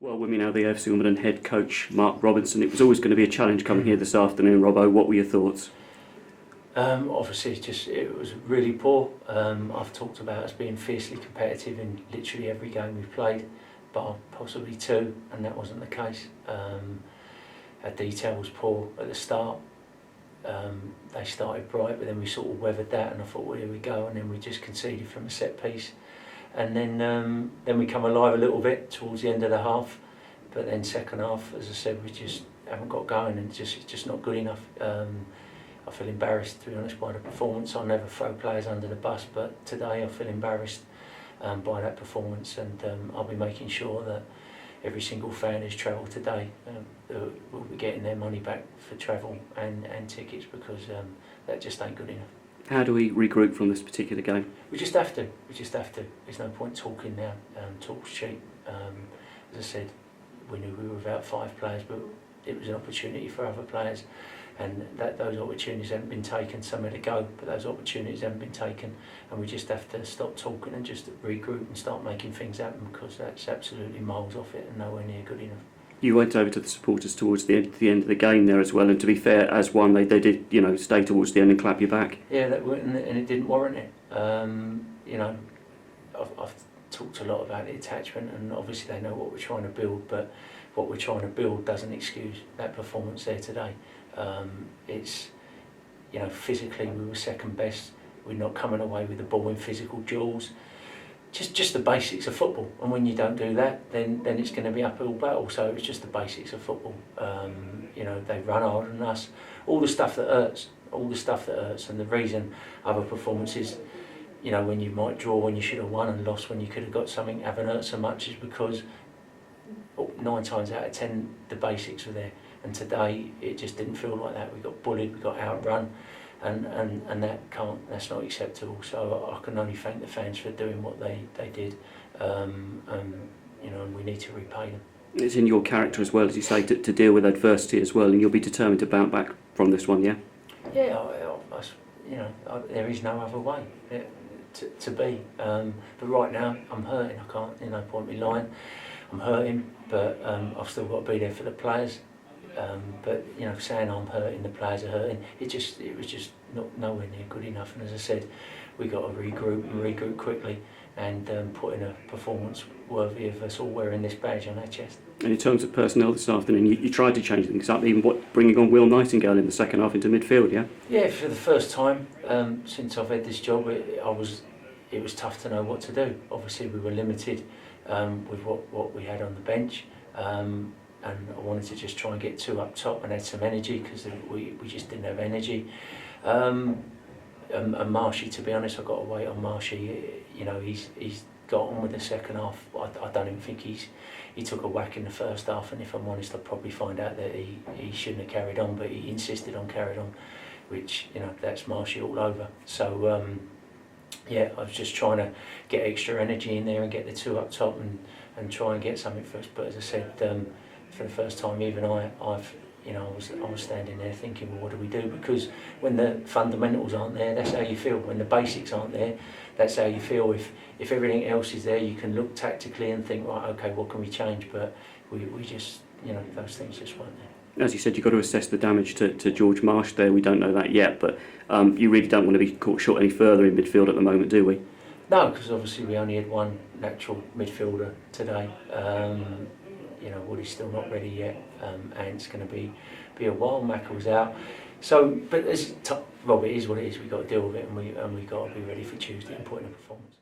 Well, we know the AFC Wimbledon head coach Mark Robinson. It was always going to be a challenge coming here this afternoon. Robbo, what were your thoughts? Obviously, it was really poor. I've talked about us being fiercely competitive in literally every game we've played, bar possibly two, and that wasn't the case. Our detail was poor at the start. They started bright, but then we sort of weathered that, and I thought, well, here we go, and then we just conceded from a set piece. And then we come alive a little bit towards the end of the half, but then second half, as I said, we just haven't got going, and it's just not good enough. I feel embarrassed, to be honest, by the performance. I never throw players under the bus, but today I feel embarrassed by that performance, and I'll be making sure that every single fan who's travelled today will be getting their money back for travel and tickets, because that just ain't good enough. How do we regroup from this particular game? We just have to. There's no point talking now. Talk's cheap. As I said, we knew we were without 5 players, but it was an opportunity for other players, and those opportunities haven't been taken. Some had to go, but those opportunities haven't been taken, and we just have to stop talking and just regroup and start making things happen, because that's absolutely miles off it and nowhere near good enough. You went over to the supporters towards the end of the game there as well, and to be fair, as one, they did, stay towards the end and clap you back. Yeah, and it didn't warrant it. I've talked a lot about the attachment, and obviously they know what we're trying to build, but what we're trying to build doesn't excuse that performance there today. It's, physically we were second best. We're not coming away with the ball in physical duels. Just the basics of football, and when you don't do that, then it's going to be uphill battle. So it's just the basics of football. They run harder than us. All the stuff that hurts. And the reason other performances, when you might draw when you should have won and lost when you could have got something, haven't hurt so much, is because 9 times out of 10 the basics were there. And today it just didn't feel like that. We got bullied, we got outrun. And that's not acceptable. So I can only thank the fans for doing what they did, and we need to repay them. It's in your character as well, as you say, to deal with adversity as well, and you'll be determined to bounce back from this one, yeah? Yeah, there is no other way to be. But right now I'm hurting. I can't, no point in me lying. I'm hurting, but I've still got to be there for the players. But saying I'm hurting, the players are hurting, it was just nowhere near good enough. And as I said, we got to regroup quickly, and put in a performance worthy of us all wearing this badge on our chest. And in terms of personnel this afternoon, you tried to change things up, even bringing on Will Nightingale in the second half into midfield, yeah? Yeah, for the first time since I've had this job, it was tough to know what to do. Obviously, we were limited with what we had on the bench. And I wanted to just try and get 2 up top and add some energy, because we just didn't have energy. And Marshy, to be honest, I've got to wait on Marshy. He's got on with the second half. I don't even think he took a whack in the first half, and if I'm honest, I'll probably find out that he shouldn't have carried on, but he insisted on carrying on, which, that's Marshy all over. So, yeah, I was just trying to get extra energy in there and get the 2 up top and try and get something first. But as I said, for the first time, even I was standing there thinking, well, what do we do? Because when the fundamentals aren't there, that's how you feel. When the basics aren't there, that's how you feel. If everything else is there, you can look tactically and think, right, okay, what can we change? But we just, those things just weren't there. As you said, you've got to assess the damage to George Marsh there. We don't know that yet, but you really don't want to be caught short any further in midfield at the moment, do we? No, because obviously we only had one natural midfielder today. Woody's still not ready yet, and it's going to be a while. Mackel's out, so but Rob, it is what it is. We've got to deal with it, and we got to be ready for Tuesday and put in a performance.